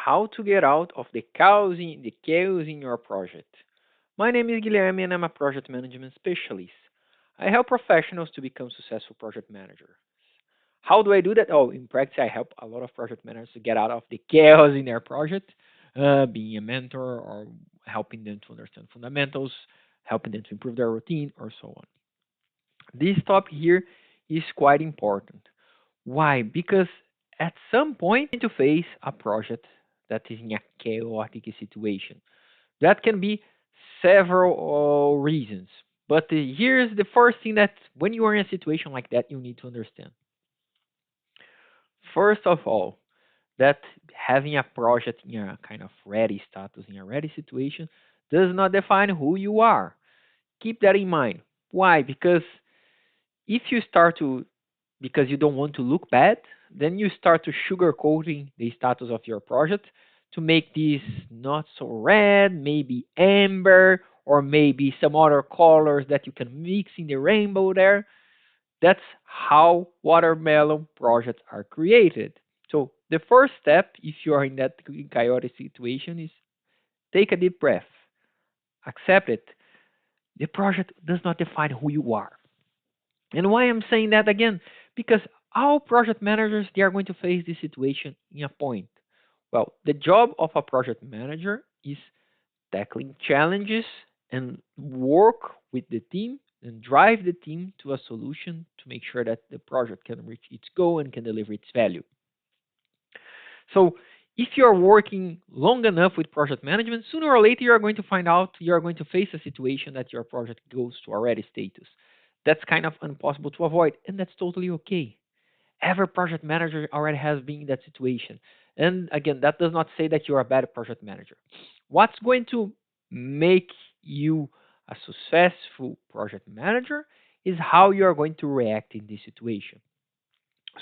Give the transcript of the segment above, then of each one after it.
how to get out of the chaos in your project. My name is Guilherme and I'm a project management specialist. I help professionals to become successful project managers. How do I do that? Oh, in practice, I help a lot of project managers to get out of the chaos in their project, being a mentor or helping them to understand fundamentals, helping them to improve their routine, or so on. This topic here is quite important. Why? Because at some point you need to face a project that is in a chaotic situation. That can be several reasons. But here's the first thing that when you are in a situation like that, you need to understand. First of all, that having a project in a kind of ready status, in a ready situation, does not define who you are. Keep that in mind. Why? Because if you start to, because you don't want to look bad, then you start to sugarcoating the status of your project to make this not so red, maybe amber, or maybe some other colors that you can mix in the rainbow there. That's how watermelon projects are created. So the first step, if you are in that chaotic situation, is take a deep breath, accept it. The project does not define who you are. And why I'm saying that again? Because all project managers they are going to face this situation in a point. Well, the job of a project manager is tackling challenges and work with the team and drive the team to a solution to make sure that the project can reach its goal and can deliver its value. So if you're working long enough with project management, sooner or later you are going to find out you are going to face a situation that your project goes to a ready status. That's kind of impossible to avoid, and that's totally okay. Every project manager already has been in that situation. And again, that does not say that you're a bad project manager. What's going to make you a successful project manager is how you are going to react in this situation.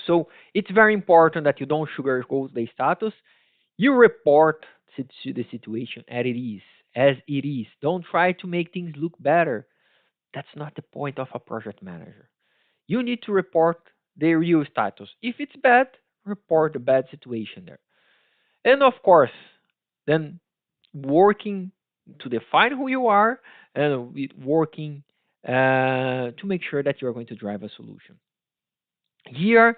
So it's very important that you don't sugarcoat the status. You report to the situation as it is. Don't try to make things look better. That's not the point of a project manager. You need to report the real status. If it's bad, report the bad situation there. And of course, then working to define who you are and working to make sure that you're going to drive a solution. Here are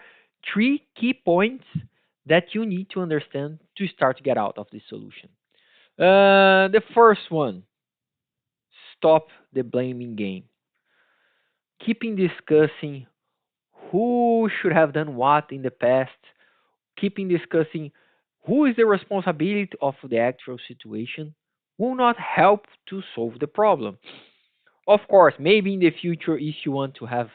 three key points that you need to understand to start to get out of this solution. The first one, stop the blaming game. Keeping discussing who should have done what in the past, keeping discussing who is the responsibility of the actual situation will not help to solve the problem. Of course, maybe in the future, if you want to have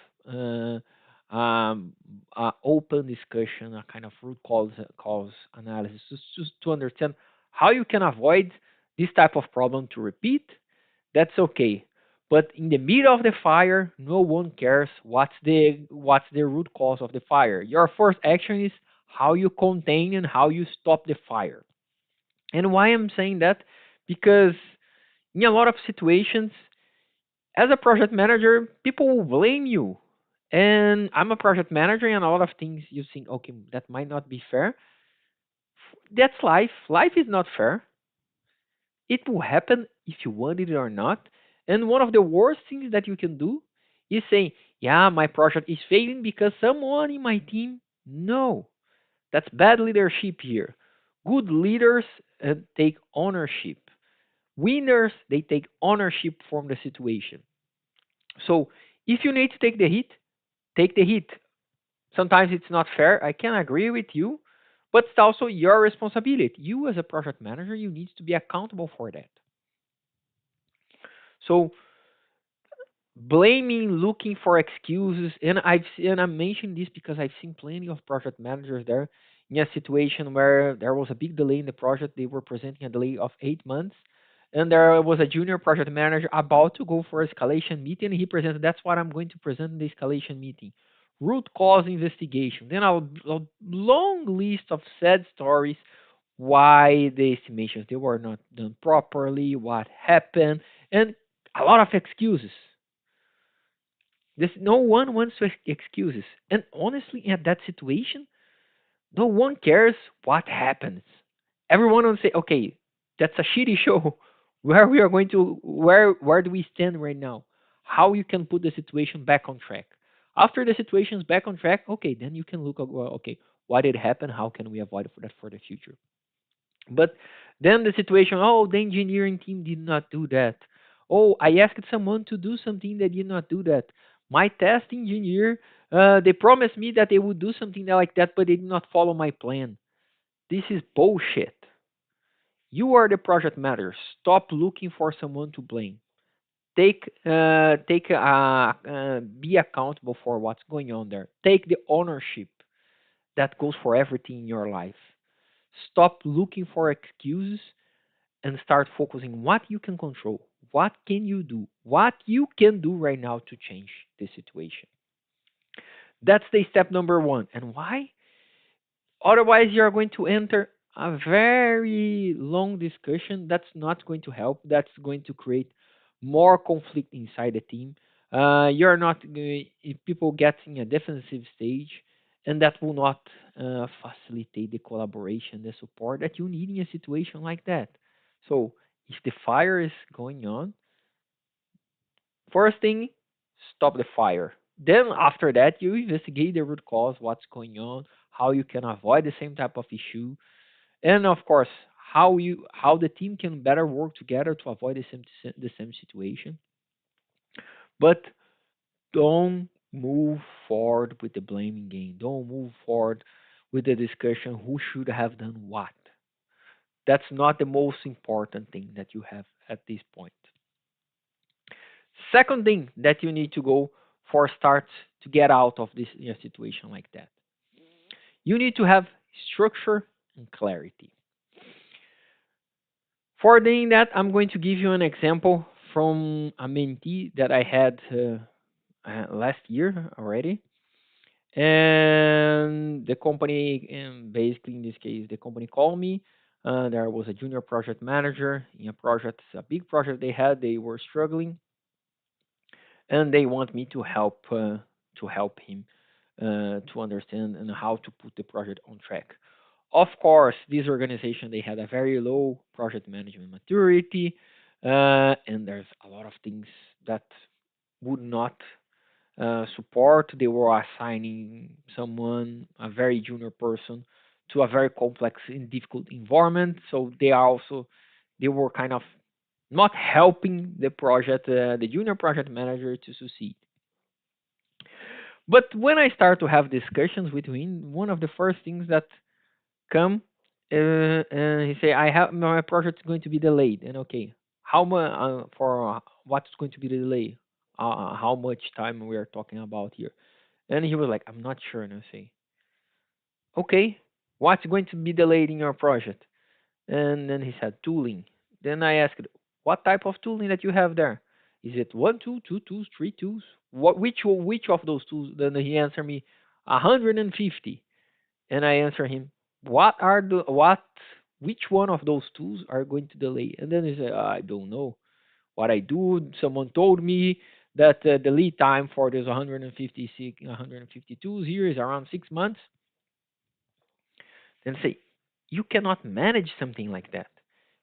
open discussion, a kind of root cause analysis, just to understand how you can avoid this type of problem to repeat, that's okay. But in the middle of the fire, no one cares what's the root cause of the fire. Your first action is how you contain and how you stop the fire. And why I'm saying that? Because in a lot of situations, as a project manager, people will blame you. And I'm a project manager, and a lot of things you think, okay, that might not be fair. That's life. Life is not fair. It will happen if you want it or not. And one of the worst things that you can do is saying, yeah, my project is failing because someone in my team. No, that's bad leadership here. Good leaders take ownership. Winners, they take ownership from the situation. So if you need to take the hit. Sometimes it's not fair. I can agree with you, but it's also your responsibility. You, as a project manager, you need to be accountable for that. So blaming, looking for excuses, and I mentioned this because I've seen plenty of project managers there in a situation where there was a big delay in the project. They were presenting a delay of 8 months, and there was a junior project manager about to go for escalation meeting. And he presented, "That's what I'm going to present in the escalation meeting: root cause investigation." Then a long list of sad stories why the estimations they were not done properly, what happened, and a lot of excuses. No one wants to excuses. And honestly, in that situation, no one cares what happens. everyone will say, okay, that's a shitty show. Where we are going to, where do we stand right now? How you can put the situation back on track? After the situation is back on track, okay, then you can look at, well, okay, what did happen? How can we avoid for that for the future? But then the situation, oh, the engineering team did not do that. Oh, I asked someone to do something, they did not do that. My test engineer, they promised me that they would do something like that, but they did not follow my plan. This is bullshit. You are the project manager. Stop looking for someone to blame. Be accountable for what's going on there. Take the ownership that goes for everything in your life. Stop looking for excuses and start focusing what you can control. What can you do? What you can do right now to change the situation. That's the step number one. And why? Otherwise, you're going to enter a very long discussion that's not going to help. That's going to create more conflict inside the team. You're not if people get in a defensive stage, and that will not facilitate the collaboration, the support that you need in a situation like that. So, if the fire is going on, first thing, stop the fire. Then after that, you investigate the root cause, what's going on, how you can avoid the same type of issue, and of course, how the team can better work together to avoid the same situation. But don't move forward with the blaming game. Don't move forward with the discussion who should have done what. That's not the most important thing that you have at this point. Second thing that you need to go for start to get out of this situation like that. You need to have structure and clarity. For doing that, I'm going to give you an example from a mentee that I had last year already. And the company, basically in this case, the company called me. There was a junior project manager in a project, a big project they had. They were struggling, and they want me to help him to understand and how to put the project on track. Of course, this organization they had a very low project management maturity, and there's a lot of things that would not support. They were assigning someone, a very junior person, to a very complex and difficult environment. So they were kind of not helping the project, the junior project manager to succeed. But when I start to have discussions with him, one of the first things that come and he say, "I have my project is going to be delayed." And okay, how much for what's going to be the delay? How much time we are talking about here? And he was like, "I'm not sure." And I say, "Okay, what's going to be delayed in your project?" And then he said, "Tooling." Then I asked, "What type of tooling that you have there? Is it one tool, two tools, three tools? Which of those tools?" Then he answered me, 150. And I answer him, which one of those tools are going to delay? And then he said, I don't know what I do. Someone told me that the lead time for this 150 tools here is around 6 months. Then say, you cannot manage something like that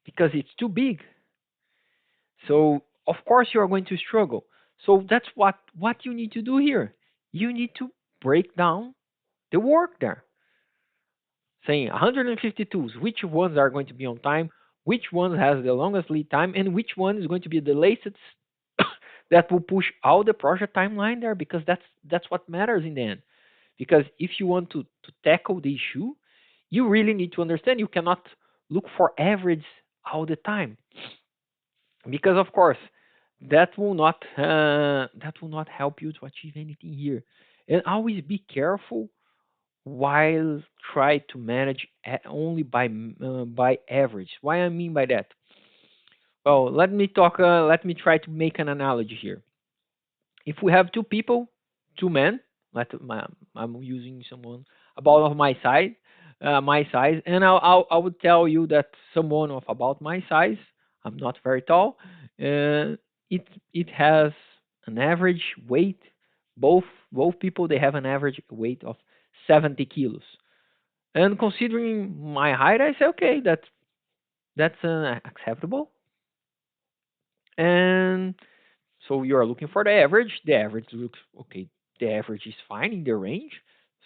because it's too big. So of course you are going to struggle. So that's what you need to do here. You need to break down the work there, saying 150 tools, which ones are going to be on time, which one has the longest lead time, and which one is going to be the latest that will push out the project timeline there, because that's what matters in the end. Because if you want to tackle the issue, you really need to understand you cannot look for average all the time, because of course that will not help you to achieve anything here. And always be careful while try to manage only by average. What I mean by that? Well, let me talk. Let me try to make an analogy here. If we have two people, two men, I'm using someone about of my size, and I would tell you that someone of about my size, I'm not very tall, uh, it has an average weight. Both both people they have an average weight of 70 kilos. And considering my height, I say, okay, That's acceptable. And so you are looking for the average. The average looks okay. The average is fine in the range,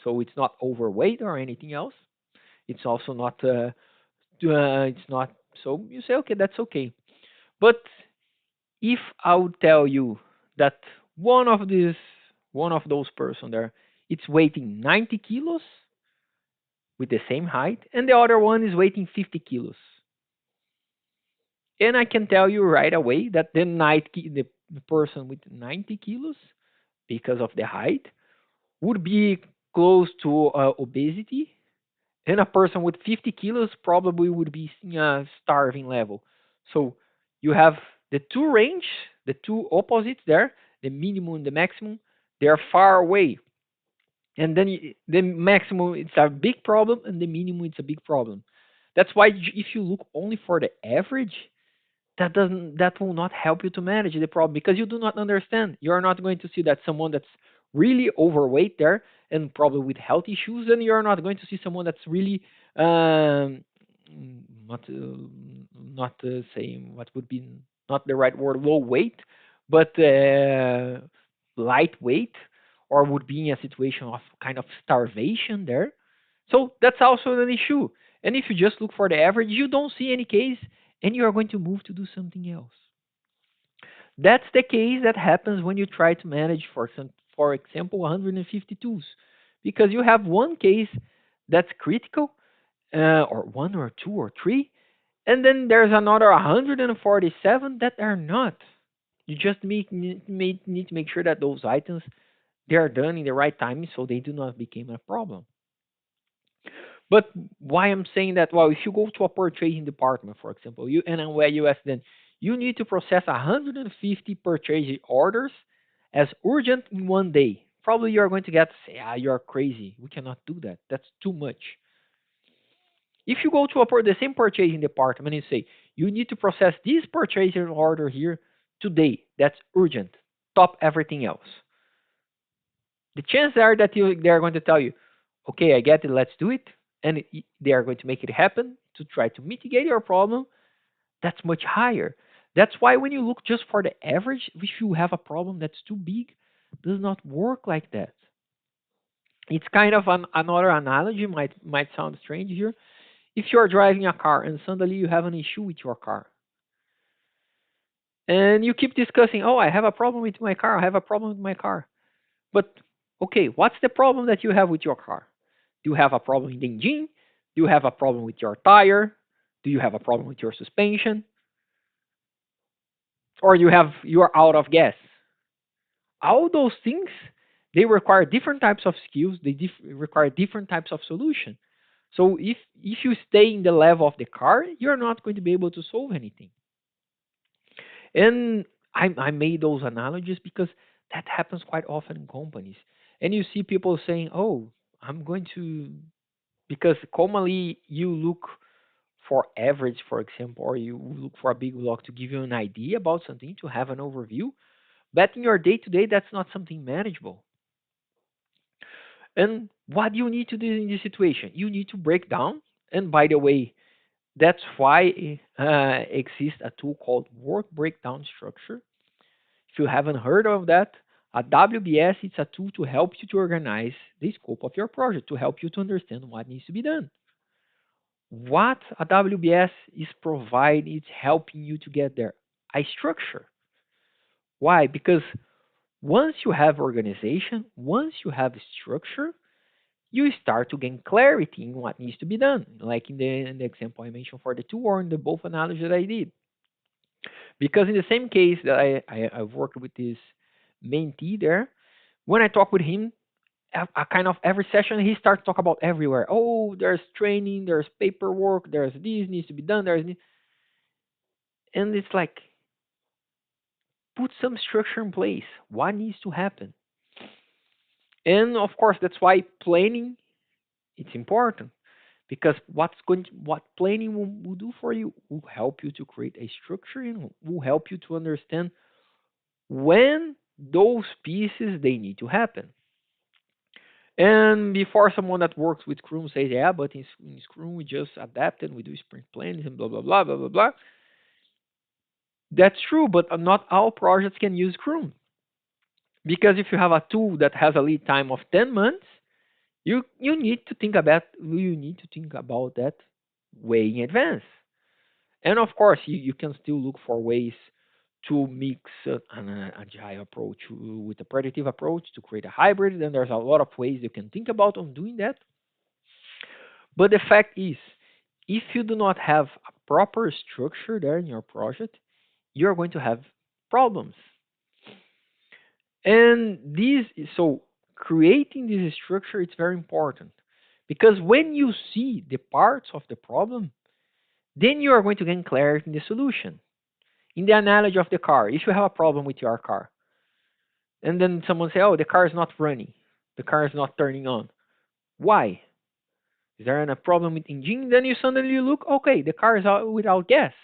so it's not overweight or anything else. It's also not. It's not. So you say, okay, that's okay. But if I would tell you that one of these, one of those person there, it's weighing 90 kilos with the same height, and the other one is weighing 50 kilos, and I can tell you right away that the person with 90 kilos, because of the height, would be close to obesity, and a person with 50 kilos probably would be in a starving level. So you have the two range, the two opposites there, the minimum and the maximum. They are far away, and then the maximum it's a big problem, and the minimum it's a big problem. That's why if you look only for the average, that will not help you to manage the problem because you do not understand. You are not going to see that someone that's really overweight there and probably with health issues, and you are not going to see someone that's really um, not not saying what would be not the right word, low weight, but lightweight, or would be in a situation of kind of starvation there. So that's also an issue. And if you just look for the average, you don't see any case, and you are going to move to do something else. That's the case that happens when you try to manage, for example, 152s, because you have one case that's critical, or one or two or three, and then there's another 147 that are not. You just need to make sure that those items they are done in the right time so they do not become a problem. But why I'm saying that? Well, if you go to a purchasing department, for example, and where you ask them, you need to process 150 purchase orders as urgent in one day. Probably you are going to get say, ah, you are crazy. We cannot do that. That's too much. If you go to the same purchasing department and you say, you need to process this purchasing order here today, that's urgent. Stop everything else. The chances are that they are going to tell you, okay, I get it, let's do it, and they are going to make it happen to try to mitigate your problem. That's much higher. That's why when you look just for the average, if you have a problem that's too big, it does not work like that. It's kind of another analogy, might sound strange here. If you're driving a car and suddenly you have an issue with your car, and you keep discussing, oh, I have a problem with my car, I have a problem with my car. But okay, what's the problem that you have with your car? Do you have a problem in the engine? Do you have a problem with your tire? Do you have a problem with your suspension? Or you are out of gas? All those things they require different types of skills. They require different types of solution. So if you stay in the level of the car, you're not going to be able to solve anything. And I made those analogies because that happens quite often in companies. And you see people saying, "Oh, I'm going to," because commonly you look for average, for example, or you look for a big block to give you an idea about something, to have an overview. But in your day to day, that's not something manageable. And what do you need to do in this situation? You need to break down. And by the way, that's why exists a tool called work breakdown structure. If you haven't heard of that, a WBS is a tool to help you to organize the scope of your project, to help you to understand what needs to be done. What a WBS is providing, it's helping you to get there. A structure. Why? Because once you have organization, once you have structure, you start to gain clarity in what needs to be done. Like in the example I mentioned for the two, or in the both analogies that I did. Because in the same case that I've worked with this mentee there, when I talk with him, a kind of every session he starts to talk about everywhere. Oh, there's training, there's paperwork, there's this needs to be done, and it's like put some structure in place. What needs to happen? And of course, that's why planning it's important because what planning will do for you will help you to create a structure and will help you to understand when those pieces they need to happen. And before someone that works with Scrum says, yeah, but in Scrum we just adapt and we do sprint plans and blah, blah, blah, blah, blah, blah. That's true, but not all projects can use Scrum. Because if you have a tool that has a lead time of 10 months, you need to think about that way in advance. And of course, you can still look for ways to mix an agile approach with a predictive approach to create a hybrid. And there's a lot of ways you can think about on doing that. But the fact is, if you do not have a proper structure there in your project, you're going to have problems. And so creating this structure is very important because when you see the parts of the problem, then you are going to gain clarity in the solution. In the analogy of the car, if you have a problem with your car, and then someone say, "Oh, the car is not running, the car is not turning on," why? Is there a problem with engine? Then you suddenly look, okay, the car is out without gas.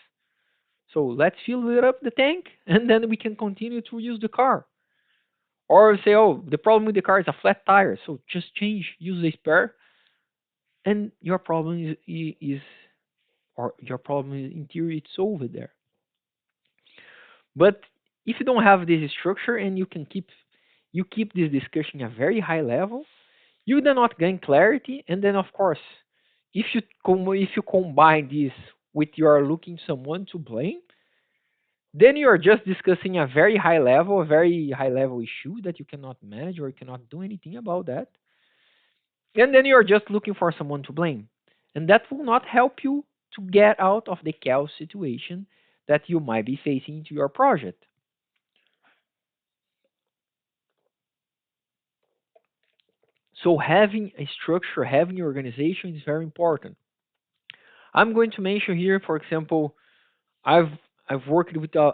So let's fill it up the tank, and then we can continue to use the car. Or say, oh, the problem with the car is a flat tire, so just change, use the spare, and your problem is or your problem is in theory it's solved there. But if you don't have this structure and you keep this discussion at a very high level, you do not gain clarity. And then of course, if you combine this with your looking someone to blame, then you are just discussing a very high level issue that you cannot manage or you cannot do anything about that. And then you're just looking for someone to blame. And that will not help you to get out of the chaos situation that you might be facing into your project. So having a structure, having an organization is very important. I'm going to mention here, for example, I've I've worked with a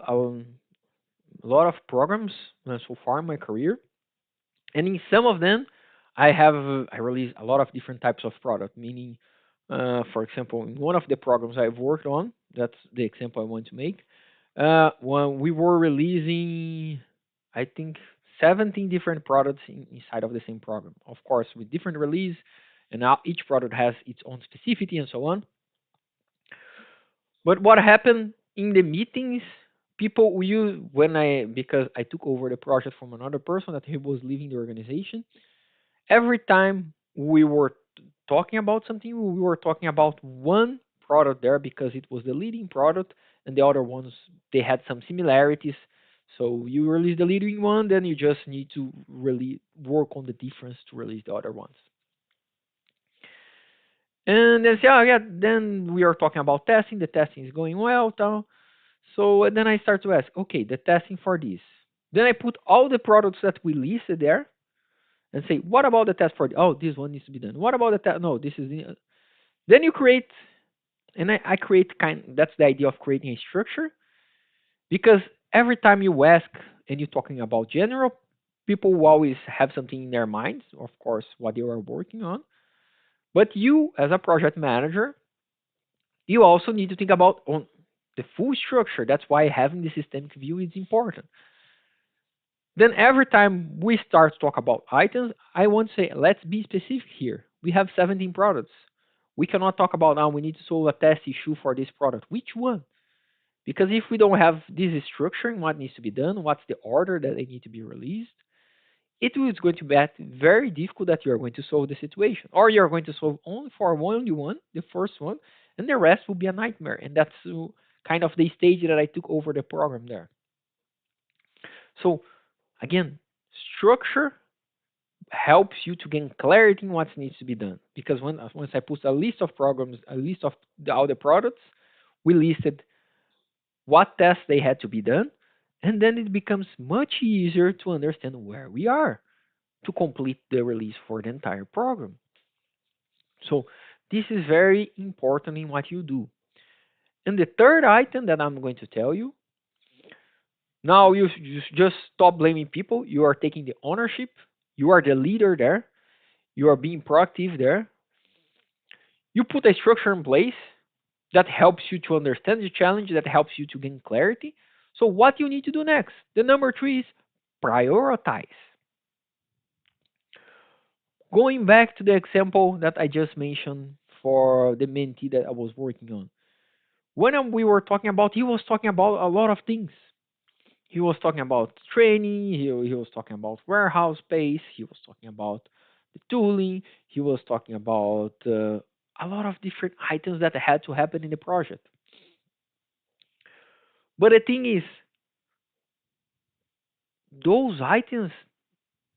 lot of programs so far in my career, and in some of them, I release a lot of different types of product. Meaning, for example, in one of the programs I've worked on, that's the example I want to make. When we were releasing, I think 17 different products inside of the same program. Of course, with different release, and now each product has its own specificity and so on. But what happened in the meetings? People we use when I because I took over the project from another person that he was leaving the organization. Every time we were talking about something, we were talking about one product there because it was the leading product, and the other ones they had some similarities. So you release the leading one, then you just need to really work on the difference to release the other ones. And then say, oh yeah, then we are talking about testing. The testing is going well, tal. So then I start to ask, okay, the testing for this. Then I put all the products that we listed there and say, what about the test for? Oh, this one needs to be done. What about the test? No, this is. Then you create, and I create kind. That's the idea of creating a structure because every time you ask and you're talking about general, people will always have something in their minds, of course, what they are working on. But you, as a project manager, you also need to think about on the full structure. That's why having the systemic view is important. Then every time we start to talk about items, I want to say, let's be specific here. We have 17 products. We cannot talk about now we need to solve a test issue for this product. Which one? Because if we don't have this structure and what needs to be done, what's the order that they need to be released, it is going to be very difficult that you're going to solve the situation. Or you're going to solve only for only one, the first one, and the rest will be a nightmare. And that's kind of the stage that I took over the program there. So again, structure helps you to gain clarity in what needs to be done. Because once I put a list of programs, a list of all the products, we listed what tests they had to be done, and then it becomes much easier to understand where we are to complete the release for the entire program. So this is very important in what you do. And the third item that I'm going to tell you now, you just stop blaming people. You are taking the ownership. You are the leader there. You are being proactive there. You put a structure in place that helps you to understand the challenge, that helps you to gain clarity. So, what you need to do next? The number three is prioritize. Going back to the example that I just mentioned for the mentee that I was working on. When we were talking about, he was talking about a lot of things. He was talking about training, he was talking about warehouse space, he was talking about the tooling, he was talking about a lot of different items that had to happen in the project. But the thing is, those items,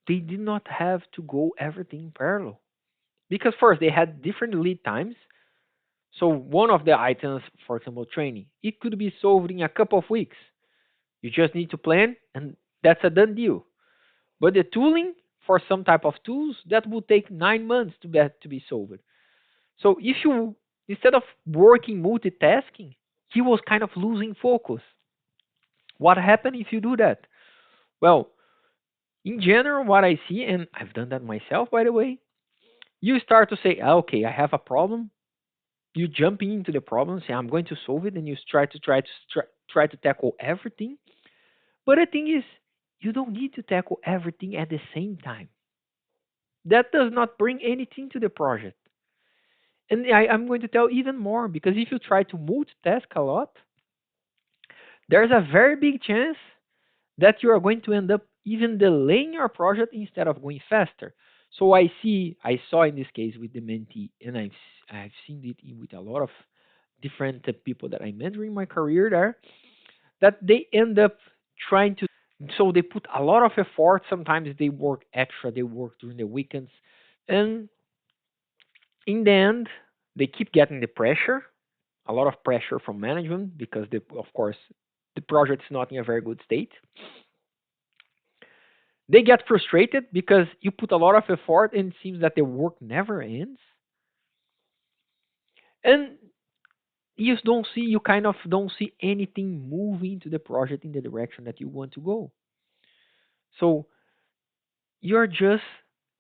they did not have to go everything in parallel. Because first, they had different lead times. So one of the items, for example, training, it could be solved in a couple of weeks. You just need to plan, and that's a done deal. But the tooling for some type of tools that will take 9 months to be solved. So if you instead of working multitasking, he was kind of losing focus. What happened if you do that? Well, in general, what I see, and I've done that myself, by the way, you start to say, okay, I have a problem. You jump into the problem, say, I'm going to solve it, and you try to tackle everything. But the thing is, you don't need to tackle everything at the same time. That does not bring anything to the project. And I'm going to tell even more because if you try to multitask a lot, there's a very big chance that you are going to end up even delaying your project instead of going faster. So I saw in this case with the mentee, and I've seen it with a lot of different people that I mentor in my career there, that they end up trying to. So they put a lot of effort. Sometimes they work extra. They work during the weekends, and in the end, they keep getting the pressure, a lot of pressure from management because, of course, the project is not in a very good state. They get frustrated because you put a lot of effort and it seems that the work never ends. And you kind of don't see anything moving to the project in the direction that you want to go. So you're just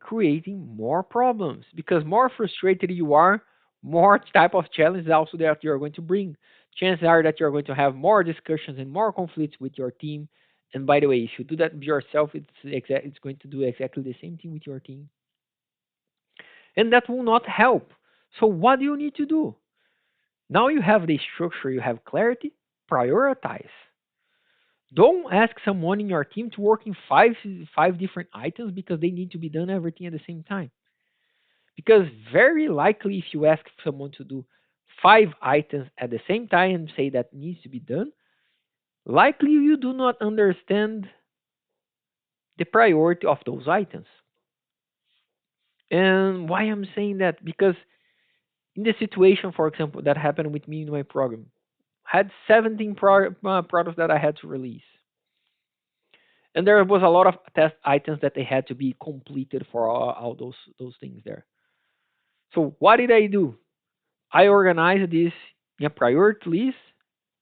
creating more problems because more frustrated you are, more type of challenges also that you're going to bring. Chances are that you're going to have more discussions and more conflicts with your team. And by the way, if you do that yourself, it's going to do exactly the same thing with your team, and that will not help. So what do you need to do? Now you have the structure, you have clarity. Prioritize. Don't ask someone in your team to work in five different items because they need to be done everything at the same time. Because very likely, if you ask someone to do 5 items at the same time and say that needs to be done, likely you do not understand the priority of those items. And why I'm saying that? Because in the situation, for example, that happened with me in my program, I had 17 products that I had to release. And there was a lot of test items that they had to be completed for all those things there. So what did I do? I organized this in a priority list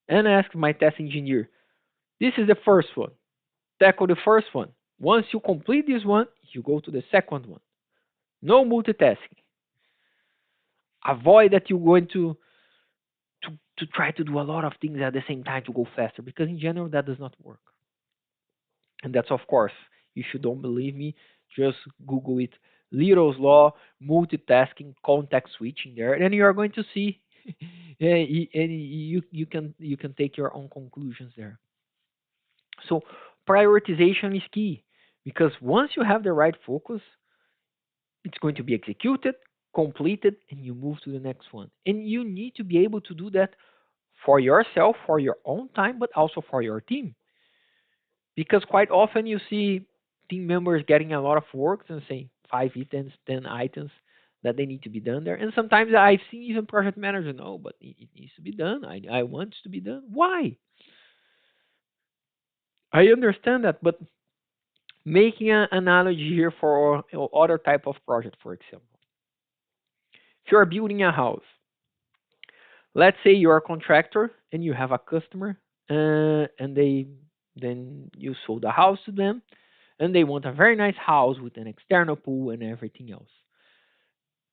and asked my test engineer, this is the first one. Tackle the first one. Once you complete this one, you go to the second one. No multitasking. Avoid that you're going to try to do a lot of things at the same time to go faster because in general that does not work. And that's, of course, if you don't believe me, just Google it. Little's law, multitasking, context switching there, and you are going to see, and you can take your own conclusions there. So prioritization is key because once you have the right focus, it's going to be executed, completed, and you move to the next one. And you need to be able to do that for yourself, for your own time, but also for your team. Because quite often you see team members getting a lot of work and saying 5 items, 10 items that they need to be done there. And sometimes I've seen even project managers, no, but it needs to be done. I want it to be done. Why? I understand that, but making an analogy here for other type of project, for example, if you are building a house, let's say you're a contractor and you have a customer, and they then you sold the house to them, and they want a very nice house with an external pool and everything else.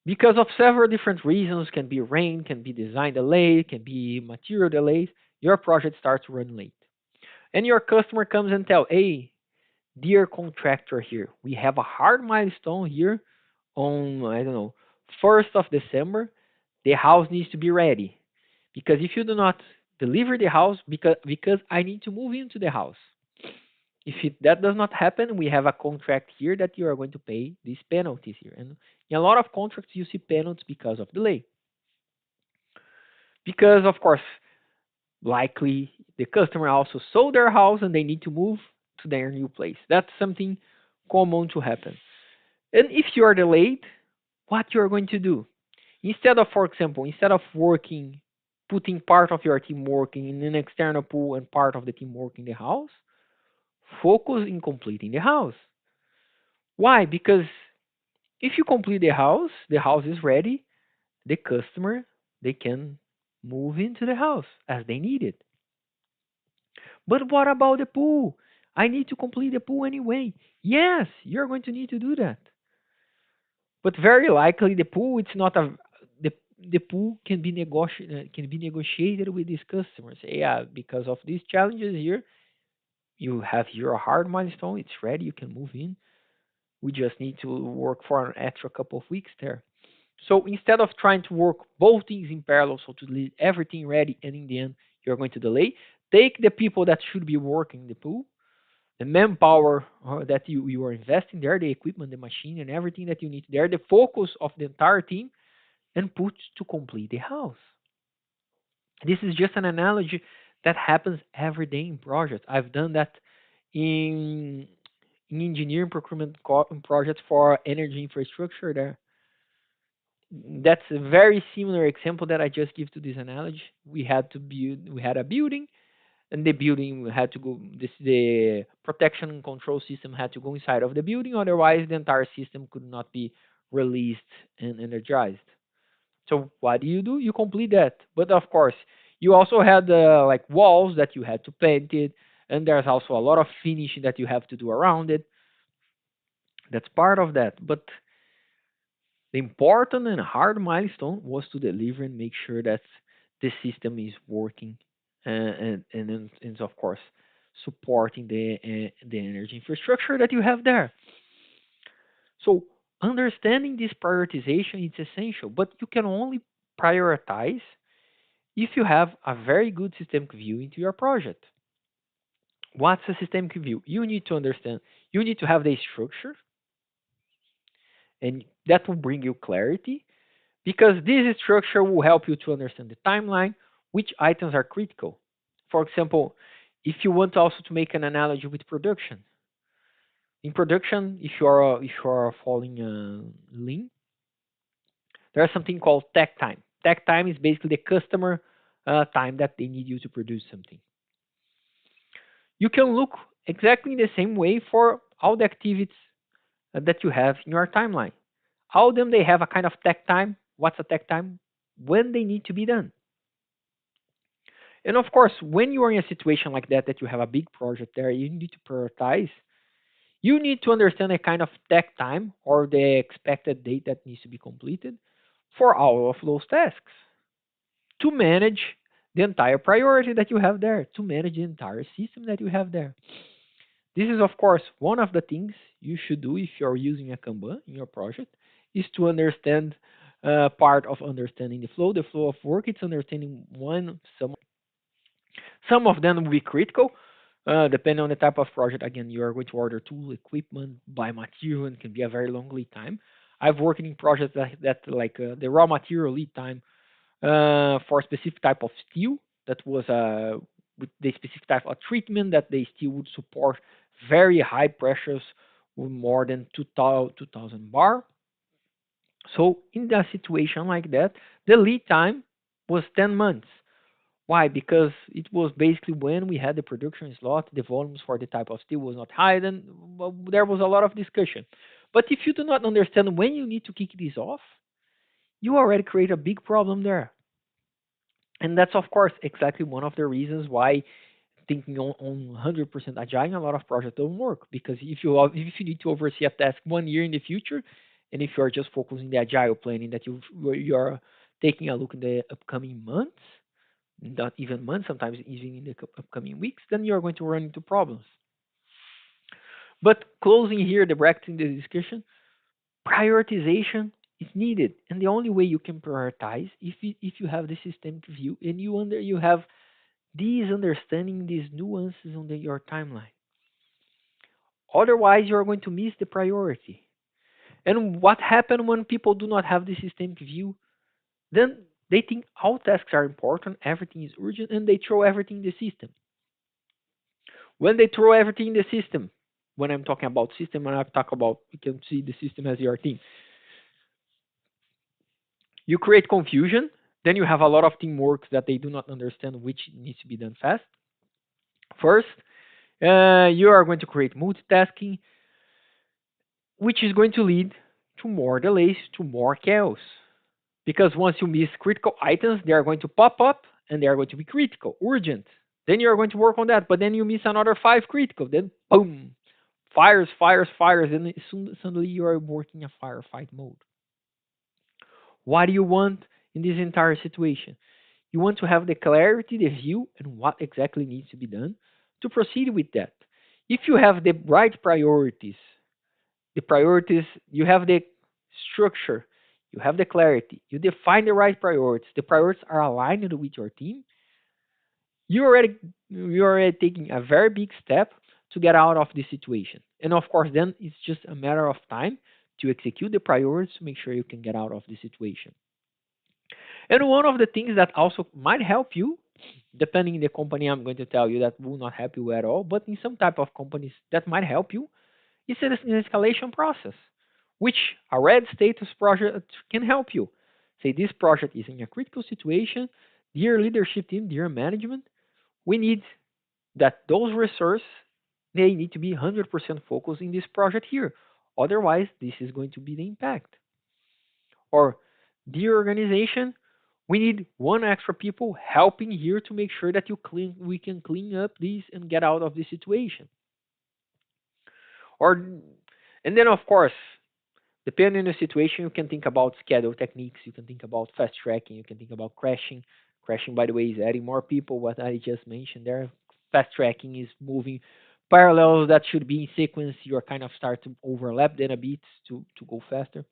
Because of several different reasons, can be rain, can be design delay, can be material delays, your project starts to run late. And your customer comes and tell, hey, dear contractor here, we have a hard milestone here on, I don't know, 1st of December, the house needs to be ready. Because if you do not deliver the house, because I need to move into the house. That does not happen, we have a contract here that you are going to pay these penalties here. And in a lot of contracts, you see penalties because of delay. Because, of course, likely the customer also sold their house and they need to move to their new place. That's something common to happen. And if you are delayed, what you are going to do? Instead of, for example, instead of working, putting part of your team working in an external pool and part of the team working in the house, focus in completing the house. Why? Because if you complete the house is ready, the customer, they can move into the house as they need it. But what about the pool? I need to complete the pool anyway. Yes, you're going to need to do that. But very likely the pool it's not a the pool can be negotiated with these customers. Yeah, because of these challenges here, you have your hard milestone. It's ready. You can move in. We just need to work for an extra couple of weeks there. So instead of trying to work both things in parallel, so to leave everything ready, and in the end you're going to delay, take the people that should be working the pool, the manpower that you are investing there, the equipment, the machine, and everything that you need there, the focus of the entire team, and put to complete the house. This is just an analogy that happens every day in projects. I've done that in in engineering procurement projects for energy infrastructure there. That's a very similar example that I just give to this analogy. We had a building, and the building had to go, the protection and control system had to go inside of the building, otherwise the entire system could not be released and energized. So what do? You complete that. But of course, you also had like walls that you had to paint it, and there's also a lot of finishing that you have to do around it. That's part of that. But the important and hard milestone was to deliver and make sure that the system is working, and of course supporting the energy infrastructure that you have there. So understanding this prioritization is essential, but you can only prioritize if you have a very good systemic view into your project. What's a systemic view? You need to understand, you need to have the structure, and that will bring you clarity because this structure will help you to understand the timeline, which items are critical. For example, if you want also to make an analogy with production, in production, if you are following lean, there's something called tech time. Tech time is basically the customer time that they need you to produce something. You can look exactly the same way for all the activities that you have in your timeline. All of them they have a kind of tech time. What's a tech time? When they need to be done. And of course, when you are in a situation like that, that you have a big project there, you need to prioritize. You need to understand a kind of tech time or the expected date that needs to be completed for all of those tasks to manage the entire priority that you have there, to manage the entire system that you have there. This is, of course, one of the things you should do if you're using a Kanban in your project, is to understand part of understanding the flow. The flow of work, it's understanding some of them will be critical, depending on the type of project. Again, you are going to order tool, equipment, buy material, and can be a very long lead time. I've worked in projects that like the raw material lead time for a specific type of steel that was with the specific type of treatment that the steel would support very high pressures with more than 2000 bar. So in a situation like that, the lead time was 10 months. Why? Because it was basically when we had the production slot, the volumes for the type of steel was not high, then well, there was a lot of discussion. But if you do not understand when you need to kick this off, you already create a big problem there. And that's, of course, exactly one of the reasons why thinking on 100% agile in a lot of projects don't work. Because if you need to oversee a task 1 year in the future, and if you are just focusing the agile planning that you are taking a look in the upcoming months, not even months, sometimes even in the upcoming weeks, then you're going to run into problems. But closing here, the bracketing the discussion, Prioritization is needed, and the only way you can prioritize if you have the systemic view and you have these understanding, these nuances on your timeline. Otherwise, you are going to miss the priority. And what happens when people do not have the systemic view? Then they think all tasks are important, everything is urgent, and they throw everything in the system. When they throw everything in the system, when I'm talking about system, and I talk about, you can see the system as your team, you create confusion. Then you have a lot of teamwork that they do not understand which needs to be done fast. First, you are going to create multitasking, which is going to lead to more delays, to more chaos. Because once you miss critical items, they are going to pop up and they are going to be critical, urgent. Then you are going to work on that, but then you miss another five critical. Then boom, fires, fires, fires, and suddenly you are working a firefight mode. What do you want in this entire situation? You want to have the clarity, the view, and what exactly needs to be done to proceed with that. If you have the right priorities, you have the structure, you have the clarity, you define the right priorities, the priorities are aligned with your team, you're already taking a very big step to get out of this situation. And of course, then it's just a matter of time to execute the priorities to make sure you can get out of the situation. And one of the things that also might help you, depending on the company, I'm going to tell you that will not help you at all, but in some type of companies that might help you, it's an escalation process, which a red status project can help you. Say this project is in a critical situation, dear leadership team, dear management, we need that those resources, they need to be 100% focused in this project here. Otherwise, this is going to be the impact. Or dear organization, we need one extra people helping here to make sure that we can clean up this and get out of this situation. Or and then of course, depending on the situation, you can think about schedule techniques, you can think about fast tracking, you can think about crashing. Crashing, by the way, is adding more people, what I just mentioned there. Fast tracking is moving parallels that should be in sequence. You're kind of start to overlap them a bit to go faster.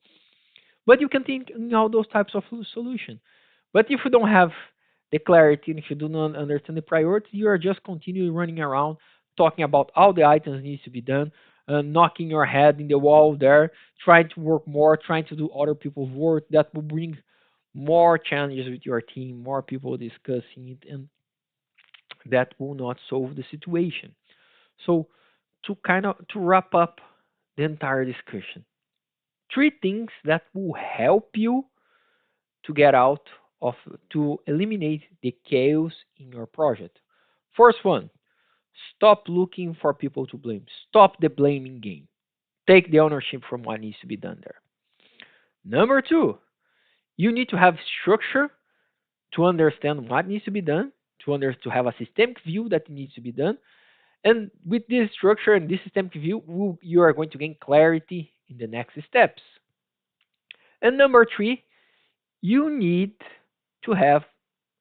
But you can think in all those types of solution. But if you don't have the clarity and if you do not understand the priorities, you are just continually running around talking about all the items needs to be done, knocking your head in the wall there, trying to work more, trying to do other people's work. That will bring more challenges with your team, more people discussing it, and that will not solve the situation. So to wrap up the entire discussion, three things that will help you to get out of to eliminate the chaos in your project. First one, stop looking for people to blame. Stop the blaming game. Take the ownership from what needs to be done there. Number two, you need to have structure to understand what needs to be done, to have a systemic view that needs to be done. And with this structure and this systemic view, you are going to gain clarity in the next steps. And number three, you need to have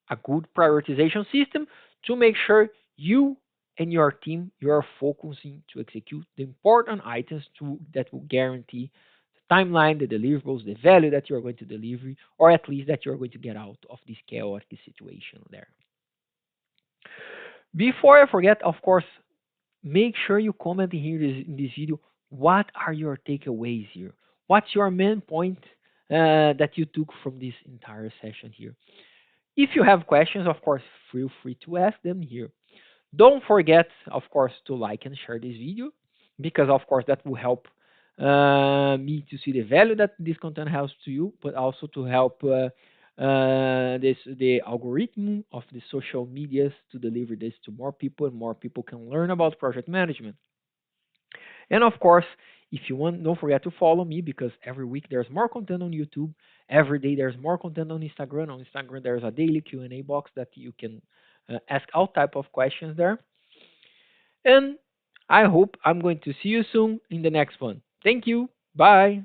a good prioritization system to make sure you and your team you are focusing to execute the important items that will guarantee the timeline, the deliverables, the value that you're going to deliver, or at least that you're going to get out of this chaotic situation there. Before I forget, of course, make sure you comment here in this video. What are your takeaways here? What's your main point that you took from this entire session here? If you have questions, of course, feel free to ask them here. Don't forget, of course, to like and share this video because, of course, that will help me to see the value that this content has to you, but also to help the algorithm of the social medias to deliver this to more people and more people can learn about project management. And of course, if you want, don't forget to follow me because every week there's more content on YouTube. Every day there's more content on Instagram. On Instagram there's a daily Q&A box that you can ask all type of questions there. And I hope I'm going to see you soon in the next one. Thank you. Bye.